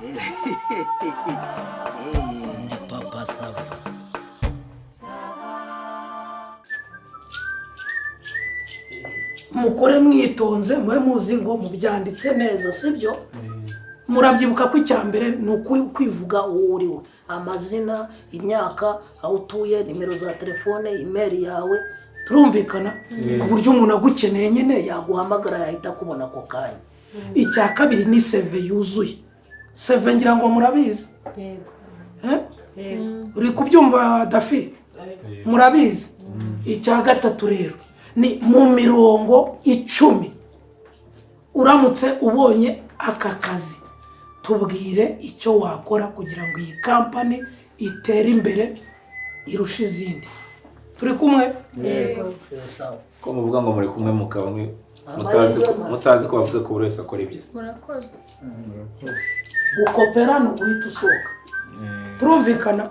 Ndi papa SAVA. Mukore mwitonze mwe muzi ngo mubyanditse neza sibyo? Murabyibuka ko icyambere ni kwivuga uwo uriwe, amazina, imyaka, aho utuye, nimero za telefone, email yawe, turumvikana ku buryo umuntu agukeneye nyine yaguhamagara yahita kubona ako kanya. Icya kabiri ni CV yuzuye. CV ngira ngo murabizi. Yego. Uri kubyumva Dafi? Murabizi. Icya gatatu rero ni mu mirongo 10 uramutse ubonye aka kazi, tubwire icyo wakora kugira ngo iyi company itere imbere irusha izindi. Turi kumwe? Yego. Sawa. Ko muvuga ngo muri kumwe mukaba mutazi ko bavuze ko buri wese akora ibyiza. Murakoze. Gukopera no guhita usohoka. Turumvikana?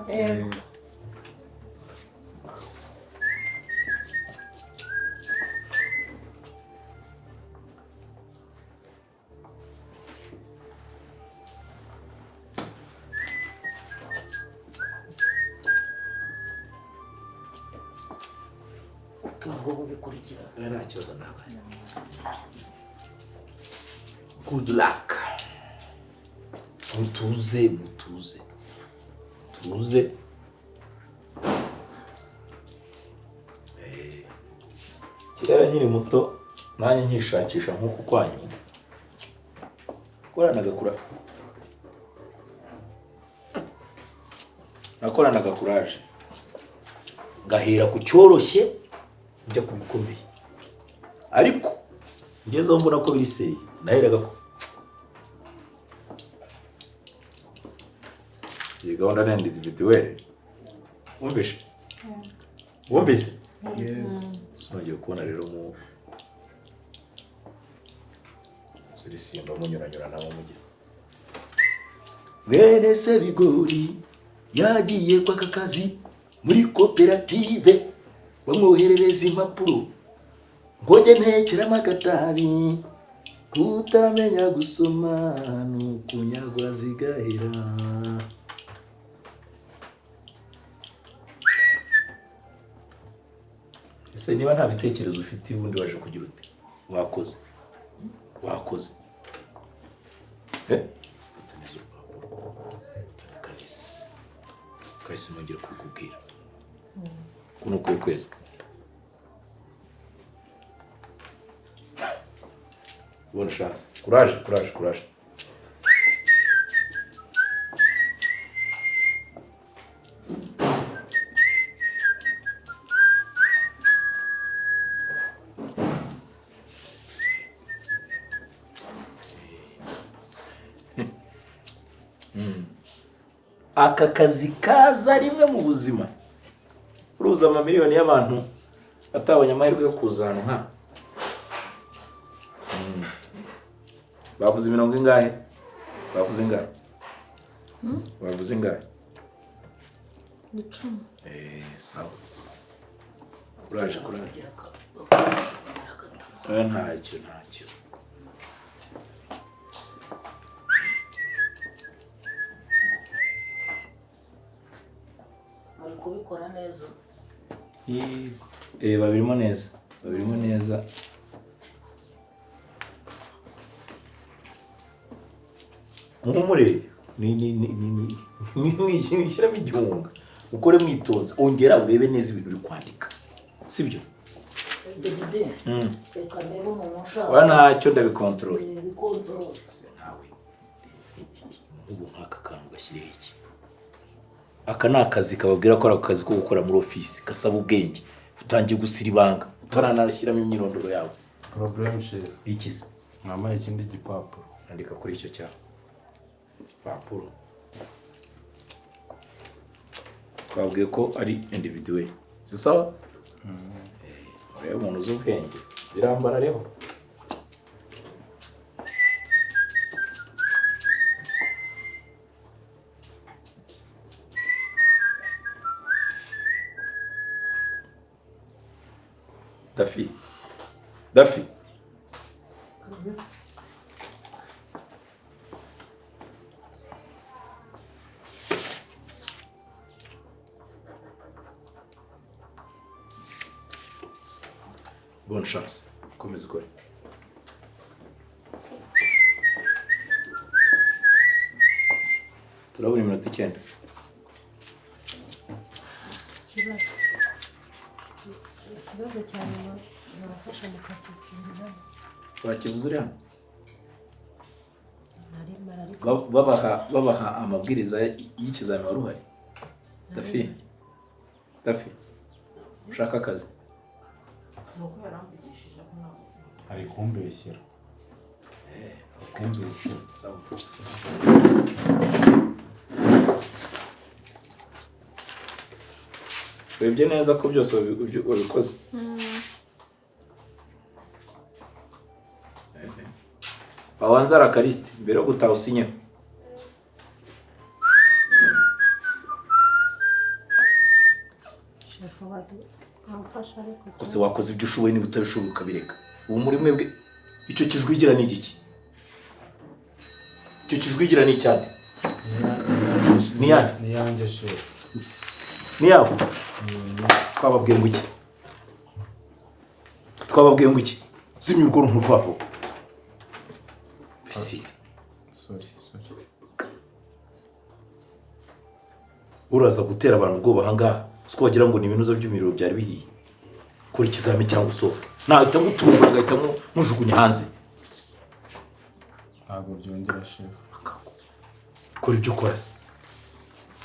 Ngo bikurikira. Nta kibazo nabaye. Good luck. Mutuze. Kera nkiri muto nanjye nkishakisha nk'uko kwanyu. Nakoranaga courage. Ngahera ku cyoroshye njya kubikomeye. Ariko ngezeho mbona ko biri seri. Naheraga ko iyi gahunda nende individuel. Wumvise? Sinongeye kubona rero mu sirisimba munyuranyura nabo mujye. Bene se bigori yagiye kwa kakazi muri koperative bamwoherereza impapuro ngoje ntekera magatabi kutamenya gusoma nukunyagwa zigahera. Ese niba nta bitekerezo ufite ubundi waje kugira uti wakoze Kahise nongera kubikubwira kuno kwezi ubona chance. Courage. Aka kazi kaza rimwe mu buzima. Uruza amamiliyoni y'abantu batabonye amahirwe yo kuza hano nka. Bavuze mirongo ingahe? Bavuze ingahe? Bavuze ingahe? 10. Sawa. Courage. Ntacyo. Muri kubikora neza. Babirimo neza. Muhumure ni shyiramo igihunga. Ukore mwitonze, ongera urebe neza ibintu uri kwandika. Sibyo? Dede. Reka rero umuntu ushaka. Ntacyo ndabikontrol. Nawe. Ubu nkaka kantu gashyiriye iki? Aka ni akazi kababwira ko ari akazi ko gukora muri office gasaba ubwenge. Utangiye gusira ibanga, utaranashyiramo imyirondoro yawe. Problem chef. Ikisi. Mama ikindi gipapuro. Andika kuri icyo cyawe. Papuro. Twabwiye ko ari individuel. Si sawa? Rero umuntu uzi ubwenge birambara rero. Dafi. bonne chance komeza ukore turabona iminota 9 ikibazo cyane barafasha mu kakitsinda bakivuze uri hano babaha amabwiriza y'ikizamini wari uhari Dafi ushaka akazi nuko yaramvugishije ko ntabwo ari kumbeshyera kumbeshyera sawa webye neza ko byose wabikoze awanza arakariste mbere yo gutaha usinyeho shefu badu amfasha ariko kose wakoze ibyo ushoboye niba utabishoboye ukabireka ubu muri mwebwe icyo kijwigira ni igiki icyo kijwigira ni icyane ni yandi ni yanjye shefu ni yabo twababwiye ngo iki twababwiye ngo iki zimya urwo runtu vavo bisi sorry uraza gutera abantu ubwoba ahangaha siko wagira ngo ni ibinuza by'imiriro byari bihiye kora ikizami cyangwa usohoke nahita ngutunga agahita mujugunya hanze ntabwo byongera shefu kora ibyo ukora se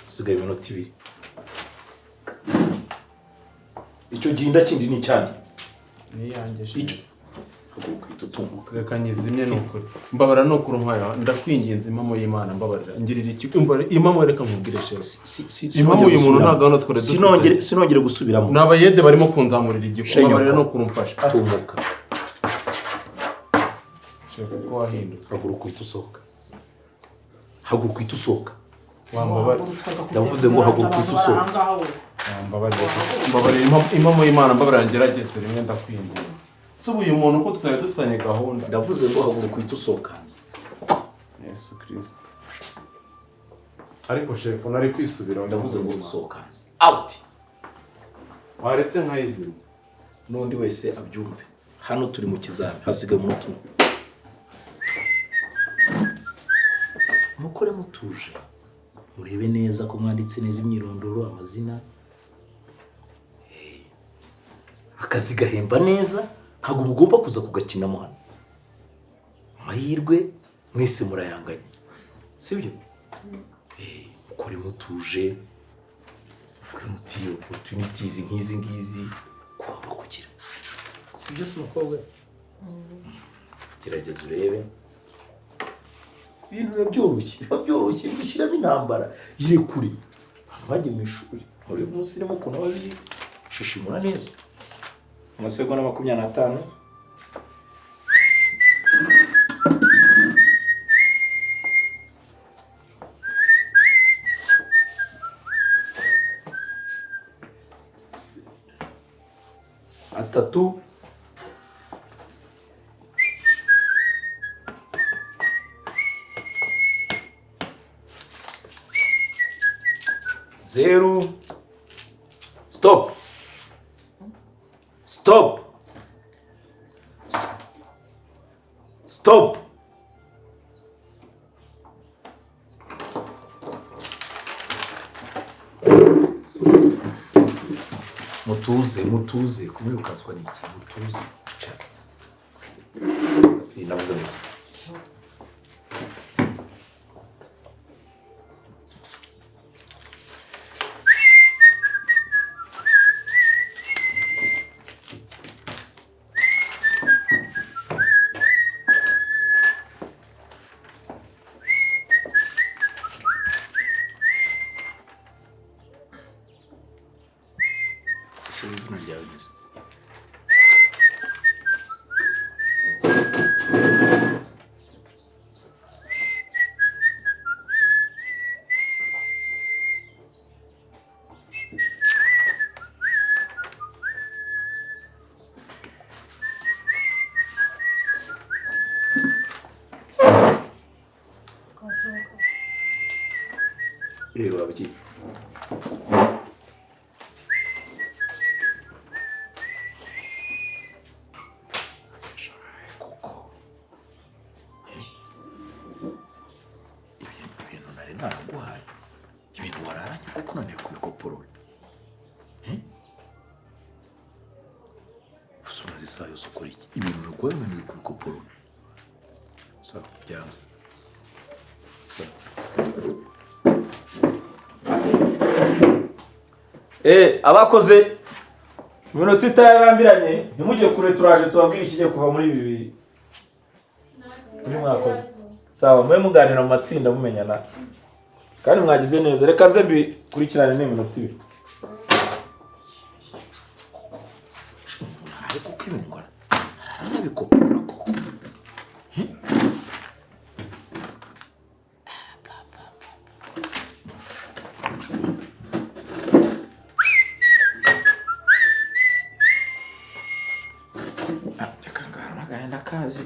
usigaye iminota 2 icyo ginda kindi ni cyane ni yanjye icyo shefu haguruka itutumuka reka nyizimye nukuri mbabara nukuri nkwayo ndakwinginze impamo y'Imana mbabarira ngirira iki impamo reka nkubwire shefu impamo uyu muntu ntabwo hano twere sinongere gusubiramo nabayede barimo kunzamurira igikoma mbabarira nukuri umfasha tumuka shefu ko wahindutse haguruka itusohoka haguruka itusohoka wambabarira ndavuze ngo haguruka itusohoka mbabarira impamo y'Imana mbabarira ngerageze rimwe ndakwinginze subu uyu muntu ko tutari dufitanye gahunda ndavuze ngo haguruka itusohokanze Yesu Kristo ariko shefu nari kwisubira ndavuze ngo usohokanze out waretse nkayizima n'undi wese abyumve hano turi mu kizami hasigaye umunota umwe mukore mutuje murebe neza ko mwanditse neza imyirondoro amazina akazi gahemba neza ntabwo mugomba kuza kugakinamo hano amahirwe mwese murayanganya sibyo mukore mutuje uvuge muti opportunities nk'izi ngizi ugomba kugira sibyo se umukobwa gerageza urebe ibintu byoroshye bishyiramo intambara yirekure bajye mu ishuri muri munsi irimo ukuntu babiri shishimura neza amasegonda 25 atatu zero stop mutuze kumwirukazwa n'iki mutuze nabuze n'iki izina ryawe neza rero abiki naraguhaye ibintu wararanye kuko none kubikoporora usumaze isaha yose ukora iki ibintu naguhaye none kubikoporora sawa byanze sawa abakoze iminota itarambiranye ntimujye kure turaje tubabwira ikigiye kuva muri bibiri muri mwakoze sawa mwe muganira mu matsinda mumenyana kandi mwagize neza reka nze mbikurikirane n'iminota ibiri ariko kwibungura arabikopora koko kazi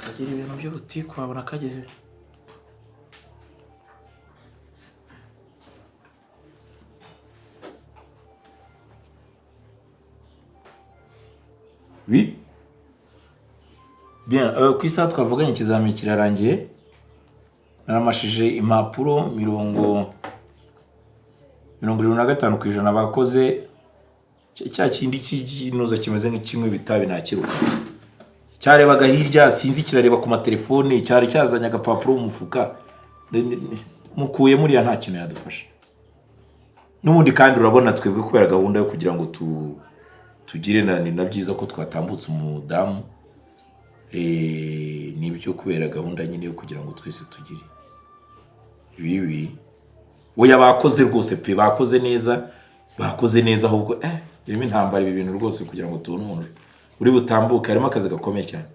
agira ibintu by'ubutiku wabona kageze oui bien ku isaha twavuganye ikizamini kirarangiye naramashije impapuro 75% bakoze cya kindi cy'inoza kimeze nk'ikimwe bitabi nakiruka cyarebaga hirya sinzi kirareba ku matelefone cyari cyazanye agapapuro mu mufuka mukuye muri ya nta kintu yadufasha n'ubundi kandi urabona twebwe kubera gahunda yo kugira ngo tugire na byiza ko twatambutse umudamu nibyo kubera gahunda nyine yo kugira ngo twese tugire ibi oya bakoze rwose pe bakoze neza ahubwo irimo intambara ibi bintu rwose kugira ngo tubone umuntu uri butambuke harimo akazi gakomeye cyane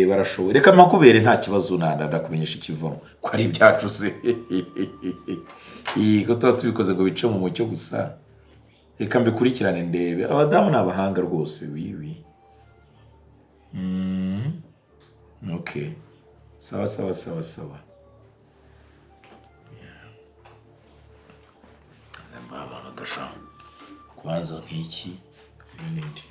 barashoboye reka makubere nta kibazo ndakumenyesha ikivamo ko ari ibyacu se ko tuba tubikoze ngo bice mu mucyo gusa reka mbikurikirane ndebe abadamu n'abahanga rwose wiwi okay sawa mama ndashaka kwanza nk'iki n'indi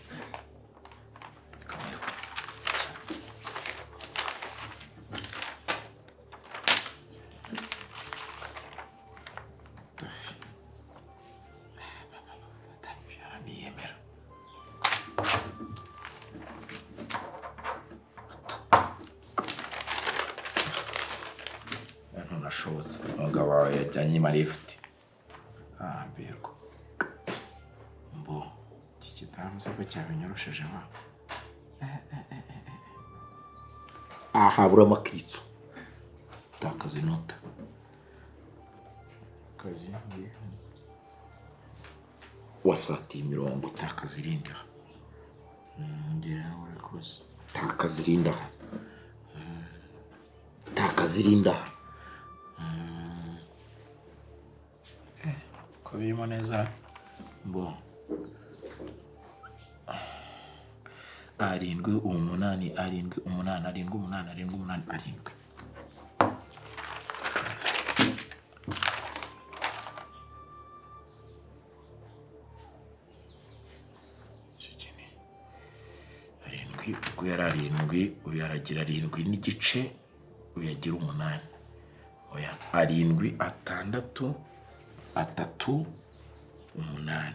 nashobotse umugabo wawe yajyanye marifti mbirwa mbo iki kitamuze ko cyabinyoroshije ba habura amakitso takaza inota kazi wasati 70 takaza irinda takaza irinda ko birimo neza mbo 7 8 uyara 7 uyaragira 7 n'igice uyagira 8 oya 7 6 3 8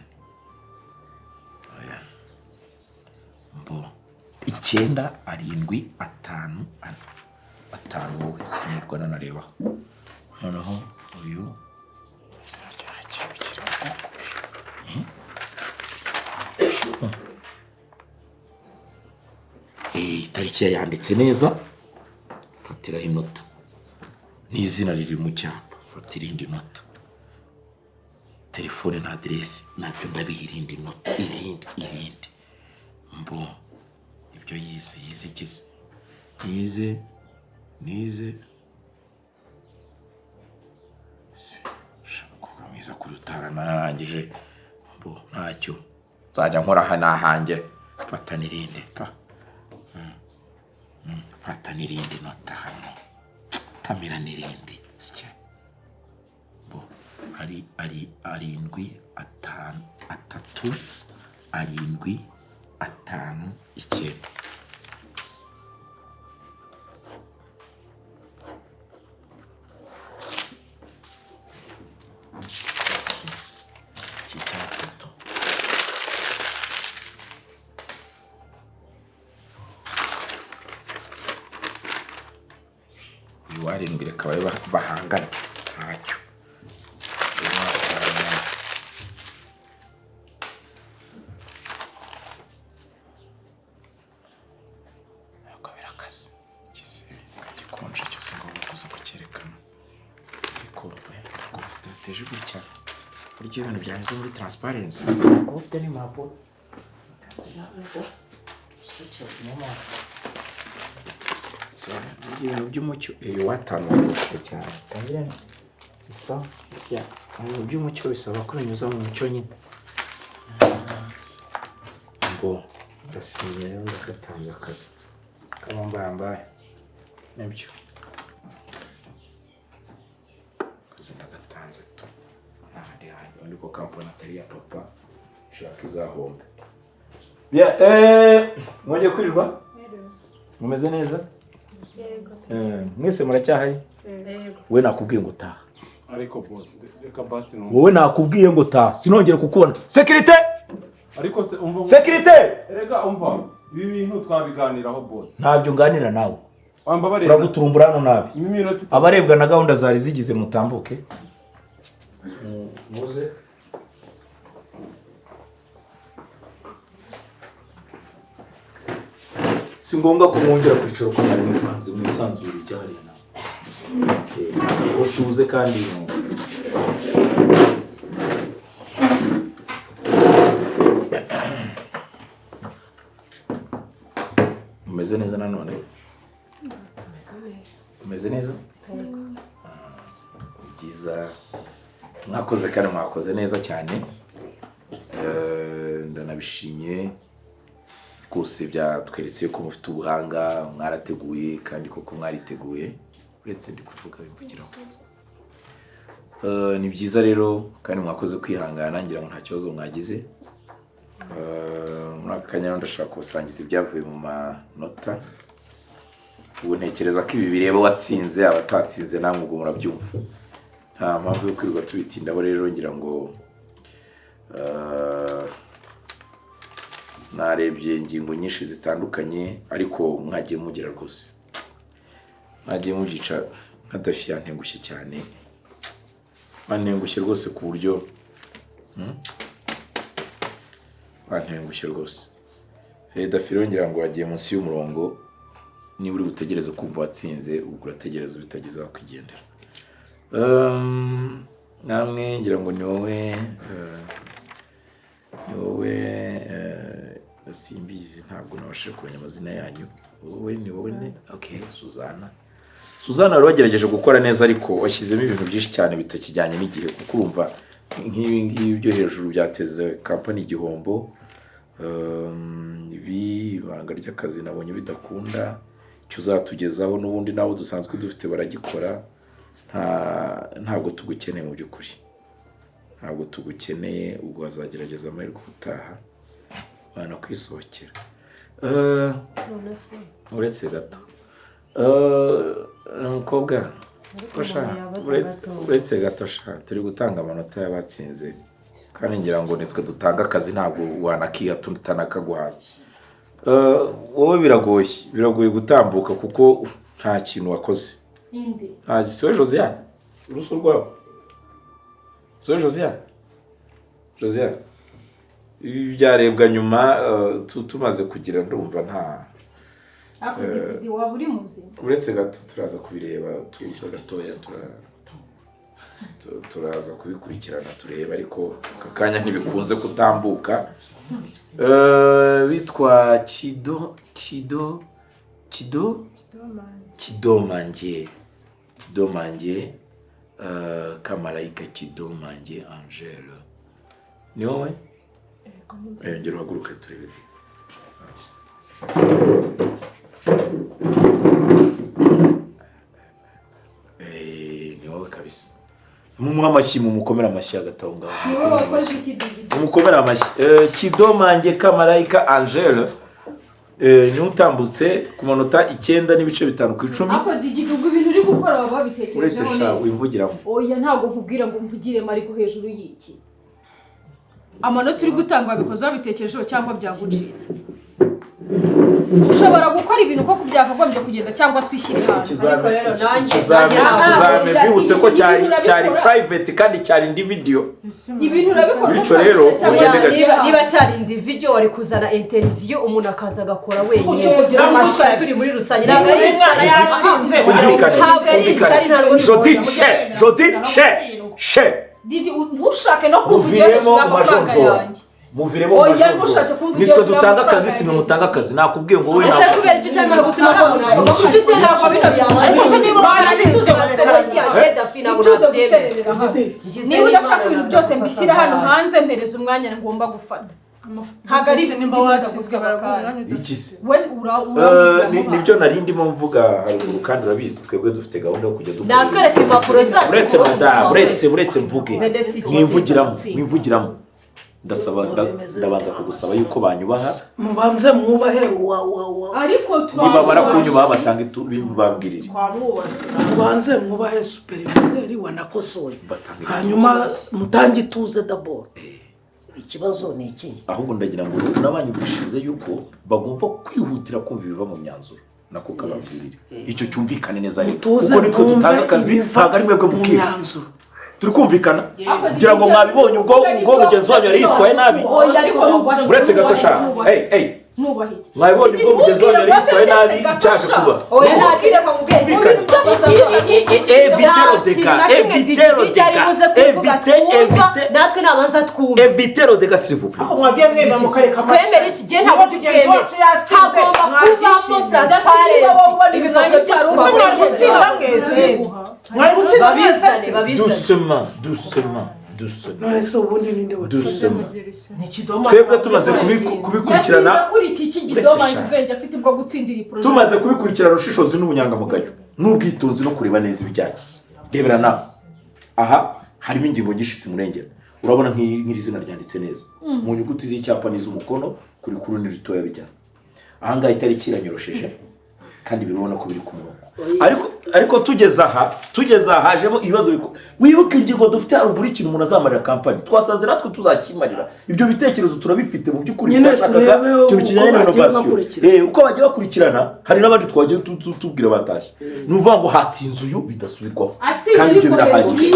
oya mbo 9 7 5 wowe sinirwa nanareba noneho uyu itariki yanditse neza fatira inota n'izina riri mu cyapa fatira indi nota telefone na adresse nabyo ndabihirinde inota irindi mbo ibyo yize ikize nize shaka mwiza kuri utara narangije mbo ntacyo nzajya nkora hanahange fata nirinde pa fata nirinde nota hano tamira nirinde sike mbo ari 7 5 3 7 5 9 warindwi reka babe bahangana ntacyo konje cyose ngomba kuza kucyerekana ariko strategy gutya buryo ibintu byanyuze muri transparency ko ufite n'impapuro ibintu by'umucyo watanu cyane tangira isa ya ibintu by'umucyo bisaba ko binyuza mu mucyo nyine ngo ndasinye rero ndagatanze akazi kabambaye nabyo kazina gatanze tu ahandi hanyu ndiko kampani atari ya papa shaka izahombe bya mwongeye kwirirwa mumeze neza mwese muracyahari we nakubwiye ngo taha ariko boss reka basi no wowe nakubwiye ngo taha sinongere kukubona security ariko se umva security rega umva ibi bintu twabiganiraho boss ntabyo nganira nawe wambabarira turaguturumbura hano nabi abarebwa na gahunda zari zigize mutambuke muze si ngombwa kumwongera kwicaro ko nari mwanze mwisanzura ijyariye nawe tuze kandi umeze neza nanone umeze neza byiza mwakoze kandi mwakoze neza cyane ndanabishimye rwose byatweretse ko mufite ubuhanga mwarateguye kandi koko mwariteguye uretse ndi kuvuga bimvugiraho ni byiza rero kandi mwakoze kwihangana ngira ngo nta kibazo mwagize muri aka kanya ndashaka kubasangiza ibyavuye mu manota ubu ntekereza ko ibi bireba watsinze abatatsinze namwe ubwo murabyumva nta mpamvu yo kwirirwa tubitindaho rero ngira ngo narebye ingingo nyinshi zitandukanye ariko mwagiye mugira rwose mwagiye mubyica nkadafiya ntengushye cyane bantengushye rwose ku buryo bantengushye rwose dafiro ngira ngo wagiye munsi y'umurongo niba uri butegereze kumva watsinze ubwo urategereza ubitagize wakwigendera namwe ngira ngo ni wowe simbizi ntabwo nabashije kumenya amazina yanyu wowe ni wowe ne okay Suzana wari wagerageje gukora neza ariko washyizemo ibintu byinshi cyane bitakijyanye n'igihe kuko urumva nk'ibi byo hejuru byateze kampani igihombo ibi banga ry'akazi nabonye bidakunda cyo uzatugezaho n'ubundi nawo dusanzwe dufite baragikora ntabwo tugukeneye mu by'ukuri ntabwo tugukeneye ubwo wazagerageza amahirwe utaha bana kwisohokera uretse gato umukobwa uretse gato turi gutanga amanota y'abatsinze kandi ngira ngo nitwe dutanga akazi ntabwo wanakiha tutanakaguhaye wowe biragoye gutambuka kuko nta kintu wakoze nta gisoje Josiane uruso rwawe soje Josiane byarebwa nyuma tumaze kugira ndumva nta Didi waba uri muzima uretse gato turaza kubireba tuza gatoya turaza kubikurikirana tureba ariko kakanya ntibikunze kutambuka bitwa Kidomanje Kamarayika Kidomanje Angele ni wowe ngero haguruka turebe ni wowe kabisa mumuha amashyi mumukomera amashyi agatabo ngaho ni wowe wakoze iki Didi mumukomera amashyi Kidomanje Kamarayika Angele ni utambutse ku manota 9 n'ibice 5 ku 10 ako Didi ubwo ibintu uri gukora waba bitekereje uretse sha wimvugiramo oya ntabwo nkubwira ngo mvugire mariko hejuru y'iki amanota uri gutanga babikoze babitekerejeho cyangwa byagucitse ushobora gukora ibintu ko byakagombye kugenda cyangwa twishyire hanze. ikizamini bibutse ko cyari private kandi cyari individual. Ibintu urabikora bityo rero niba cyari individual wari kuzana interview umuntu akaza agakora wenyine turi muri rusange ntabwo ari umwana yatsinze Jody she Didi ntushake no kuvugira amafaranga yanjye. Muviremo nitwe dutanga akazi simwe mutanga akazi nakubwiye ngo wowe ese kubera icyo utemera gutuma ko kuki utenda kwa bino byanjye ese niba baratuze baserera agenda fina niba udashaka ibintu byose mbishyira hano hanze mpereza umwanya ngomba gufata. Ntago ari ibintu ndimunda gusaba kandi ikisi nibyo nari ndimo mvuga haruguru kandi urabizi twebwe dufite gahunda yo kujya dukora natwereka impapuro zacu uretse mvuge mwivugiramo ndabanza kugusaba yuko banyubaha mubanze mwubahe ariko niba barakunyubaha batanga ibibambirire mubanze mwubahe supervisor wanakosoye hanyuma mutange ituze d'abord. Ikibazo ni iki? Ahubwo ndagira ngo nabanyumvishirize yuko bagomba kwihutira kumva ibiva mu myanzuro nako kababwirire icyo cyumvikane neza kuko nitwe dutanga akazi ntabwo ari mwebwe mukimyanzuro turi kumvikana kugira ngo mwabibonye ubwo mugenzi wanyu yari yitwaye nabi uretse gato sha nubahije mwabibonye ubwo mugenzi wanyu yari yitwaye nabi icyaje kuba oya ntakire kwa mubyeyi ibintu byose natwe nabanza twumva evitero de s'il vous plaît mwagiye mwemera mukareka twemera iki gihe ntabwo twemera hagomba kubamo transparency ibimwanyo byarumva mwari gutsinda babizane Nese ubundi ninde watsinze? twebwe tumaze kubikurikirana kuri iki kigidoma ubwenge afite bwo gutsindira iproject tumaze kubikurikirana ushishozi n'ubunyangamugayo n'ubwitonzi no kureba neza ibijyanye rebera nawe aha harimo ingingo nyinshi murengera urabona nk'iri zina ryanditse neza mu nyuguti z'icyapa n'iz'umukono kuri kuri ritoya bijyana aha ngaha itariki iranyorosheje kandi birabona ko biri ku murongo ariko tugeze aha hajemo ibibazo wibuke ingingo dufite haruguru ikintu umuntu azamarira kampani twasanze natwe tuzakimarira ibyo bitekerezo turabifite mu by'ukuri twashakaga ikintu kijyanye na innovation uko bagiye bakurikirana hari n'abandi twagiye tubwira batashye ni uvuga ngo hatsinze uyu bidasubirwaho kandi ibyo birahagije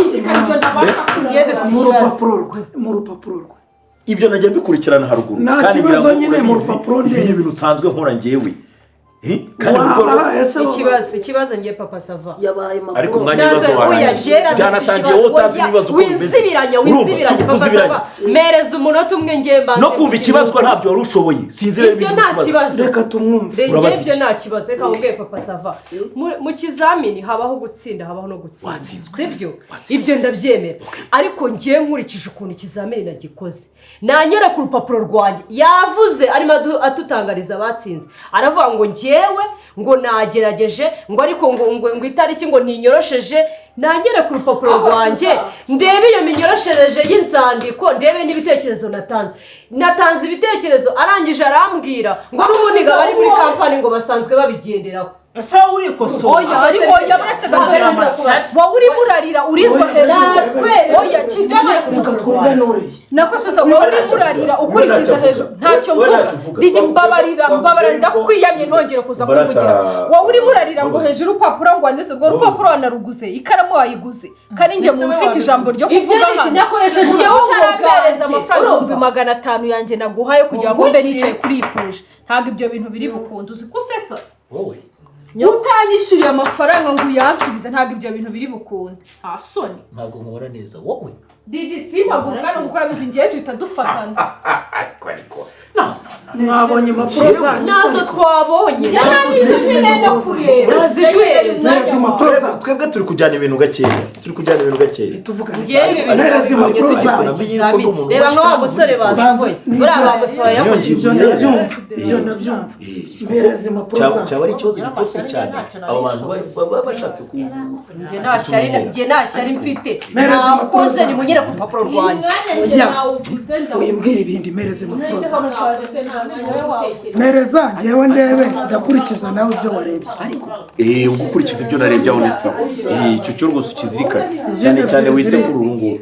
mu rupapuro rwe ibyo nagiye mbikurikirana haruguru kandi bibazo nyine mu rupapuro ibi bintu nsanzwe nkora njyewe ikibazo ngiye papa sava yabaye ariko mwanya ibibazo warangiye byanatangiye wowe utazi ibibazo uko bimeze winsibiranya papa sava mereza umunota umwe ngiye mbanze no kumva ikibazo ntabyo wari ushoboye sinzi rero ibyo nta kibazo reka tumwumve ibyo nta kibazo reka ubwe papa sava mu kizamini habaho gutsinda habaho no gutsinda sibyo ibyo ndabyemera ariko ngiye nkurikije ukuntu ikizamini nagikoze nanyere ku rupapuro rwanjye yavuze arimo atutangariza abatsinze aravuga ngo njyewe ngo nagerageje ngo ariko ngo itariki ngo ninyorosheje nanyere ku rupapuro rwanjye ndebe iyo minyoroshereje y'inzandiko ndebe n'ibitekerezo natanze ibitekerezo arangije arambwira ngo n'ubundi ngo bari muri kampani ngo basanzwe babigenderaho ese uri kosora oya ariko yaburetse gahereza wowe uri murarira urizwa hejuru oya kijyana twumve n'uriye nakososa wowe uri murarira ukurikiza hejuru ntacyo mvuga didi mbabara ndakwiyamye ntongere kuza kuvugira wowe uri murarira ngo hejuru upapuro ngo wanditse ubwo rupapuro wanaruguze ikaramu wayiguze kandi njye mu mfite ijambo ryo kuvuga nyakoresheje njye utarambereza amafaranga 500 yanjye naguhaye kugira ngo mbe nicaye kuri iyi projet ntabwo ibyo bintu biri bukundu uzi kusetsa wowe utanyishyuriye amafaranga ngo uyansubize ntabwo ibyo bintu biri bukunde nta soni ntabwo nkubona neza wowe didi simpagurukana ngo ukora bizi ngiye tuhita dufatana ariko mwabonye impapuro zanyu nazo twabonye nazo nkeneye kureba zereza impapuro zanyu twebwe turi kujyana ibintu gakeya tuvugane ngereza impapuro zanyu reba nka wa musore basohoye buriya bamusohoye yakoze ibyo ndabyumva mbereza impapuro zanyu cyaba ari ikibazo gikomeye cyane abo bantu baba bashatse ku njye nta shyari mfite nakoze nimunyere ku rupapuro rwanjye wimbwira ibindi mpereza impapuro zanyu mpereza njyewe ndebe ndakurikiza nawe ibyo warebye ugukurikiza ibyo narebye aho ni sawa icyo cyo rwose ukizirikane cyane wite kuri uru nguru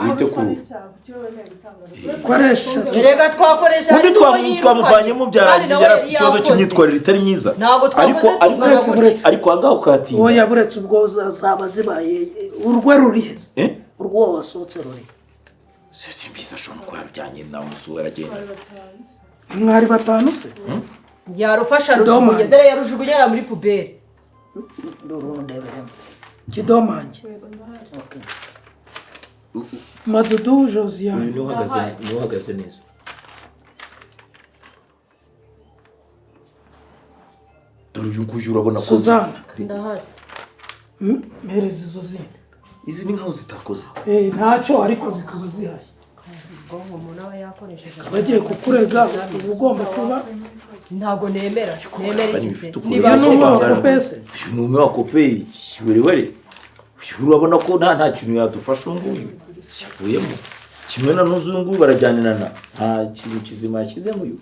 wite ku koresha rega twakoresha undi twamuvanyemo byarangiye yari afite ikibazo cy'imyitwarire itari myiza ariko ahangaha ukatinya oya buretse ubwo zaba zibaye urwe ruriheze urwo wasohotse ruri simbiza ashobora kuba yarujyanye nawe umusura aragenda mwari batanu se yarufasha rushugunye dore yarujugunyara muri puberi ndurundeberemo kidomange okay Madudu Josiane niwe uhagaze neza dore uyu nguyu urabona ko Suzana ndahari mpereza izo zindi izi ni nkaho zitakoze ntacyo ariko zikaba zihari ubwonko umuntu aba yakoresheje bagiye kukurega uba ugomba kuba ntabwo nemera ikize niba n'umwakopese uyu ni umwakopeye were urabona ko nta kintu yadufasha nguyu cyavuyemo kimwe na n'uzu nguyu barajyanirana nta kintu kizima yashyizemo uyu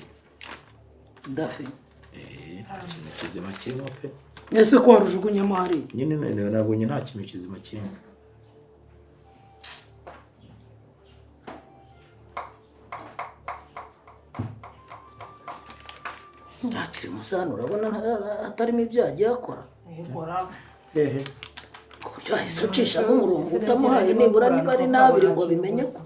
dafi nta kintu kizima kirimo pe ese ko warujugunyamo hari nyine nabonye nta kintu kizima kirimo ntakiri musana urabona atarimo ibyaha agiye akora hehe ku buryo wahise ucishamo umurongo utamuhaye nibura niba ari n'abiri ngo bimenye ko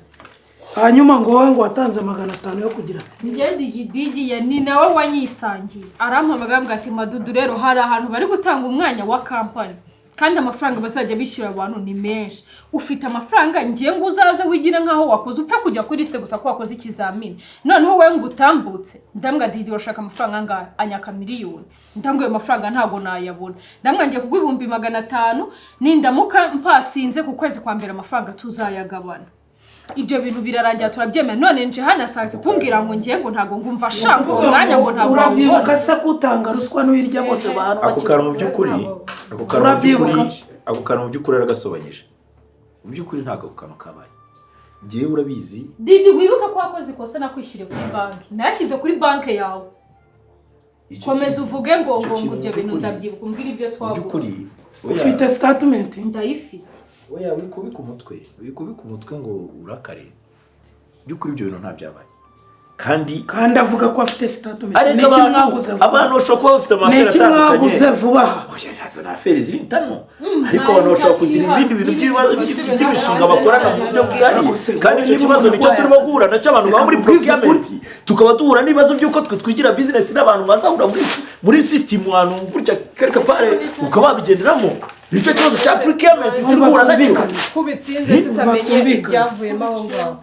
hanyuma ngo wowe ngo watanze 500 yo kugira ati ngende igidigiye ni nawe wanyisangiye arampamagara ngo ati Madudu rero hari ahantu bari gutanga umwanya wa kampani kandi amafaranga bazajya bishyura abantu ni menshi ufite amafaranga ngiye ngo uzaze wigire nkaho wakoze upfa kujya kuri liste gusa ko wakoze ikizamini noneho wewe ngo utambutse ndambwa didi urashaka amafaranga anga anyaka miliyoni ndambwa ayo mafaranga ntago nayabona ndambwa ngiye kugwa 500 nindamuka mpasinze ku kwezi kwa mbere amafaranga tuzayagabana ibyo bintu birarangira turabyemera none nje hana sanze kumbwira ngo ngiye ngo ntago ngumva shaka umwanya ngo ntago urabyibuka se kutanga ruswa n'uyirya bose abantu ako kantu mu by'ukuri ako kantu mu by'ukuri aragasobanyije mu by'ukuri ntago ako kantu kabaye ngiye urabizi didi wibuka ko wakoze ikosa nakwishyuriye kuri banki nashyize kuri banki yawe komeza uvuge ngo ibyo bintu ndabyibuka umbwira ibyo twavuga ufite statement ndayifite oya wikubika umutwe ngo urakare by'ukuri ibyo bintu nta byabaye kandi avuga ko afite statement ariko abantu bashobora kuba bafite amaferi atandukanye mwaguze vuba aha oya nazo na aferi z'ibitano ariko abantu bashobora kugira ibindi bintu by'ibibazo by'imishinga bakorana mu buryo bwihariye kandi icyo kibazo nicyo turimo guhura nacyo abantu baba muri procurement tukaba duhura n'ibibazo by'uko twe twigira business n'abantu bazahura muri system ahantu gutya quelque part ukaba wabigenderamo nicyo kibazo cya procurement turihura nacyo kubitsinze tutamenye ibyavuyemo aho ngaho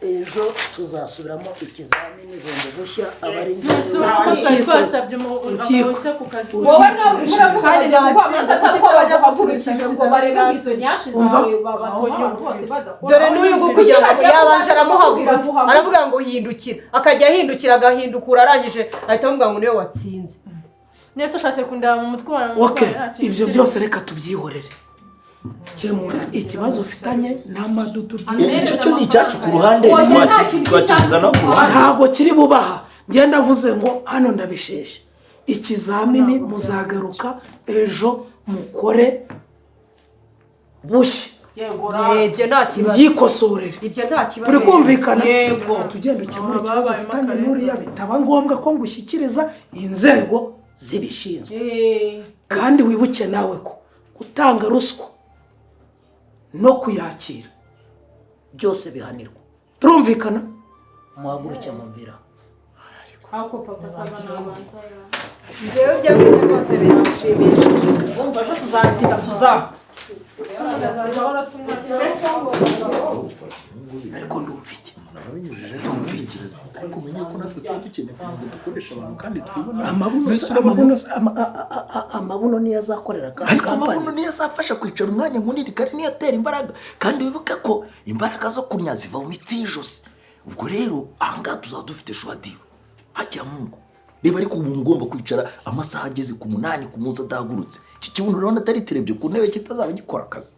ejo tuzasubiramo ikizamini bundi bushya abari twasabye uruhushya ku kazi wowe nawe uravuga ngo atatwabajya kukurikije ngo barebe izo nyashi zawe babatonyora bose badakora dore n'uyu kugira ngo yabanje aramuhagurutse aravuga ngo hindukira akajya ahindukira agahindukura arangije ahita amuvuga ngo niwe watsinze nese ushatse kundaba mu mutwe wawe ibyo byose reka tubyihorere kemura ikibazo ufitanye n'amadudu icyo cyo ni icyacu ku ruhande twakizana ku ruhande ntabwo kiri bubaha ngenda avuze ngo hano ndabisheshe ikizamini muzagaruka ejo mukore bushya ibyo nta kibazo yikosorere ibyo nta kibazo turi kumvikana yego tugenda ukemura ikibazo ufitanye n'uriya bitaba ngombwa ko ngushyikiriza inzego zibishinzwe kandi wibuke nawe ko gutanga ruswa no kuyakira byose bihanirwa turumvikana muhaguruke mumvira ako papa sabanza njyewe ibyo bintu rwose birashimishije umva ejo tuzatsinda Suzana ariko ndumva iki ariko umenya ko natwe tuba dukeneye kugira ngo dukoreshe abantu kandi twibona amabuno niyo azakorera ariko amabuno niyo azafasha kwicara umwanya munini kandi niyo atera imbaraga kandi wibuke ko imbaraga zo kurya ziva mu mitsi y'ijosi ubwo rero ahangaha tuzaba dufite shwadiyo hajya mungu reba ariko ubu ngomba kwicara amasaha ageze ku 8 ku munsi adahagurutse iki kibuno urabona atari terebye ku ntebe kitazaba gikora akazi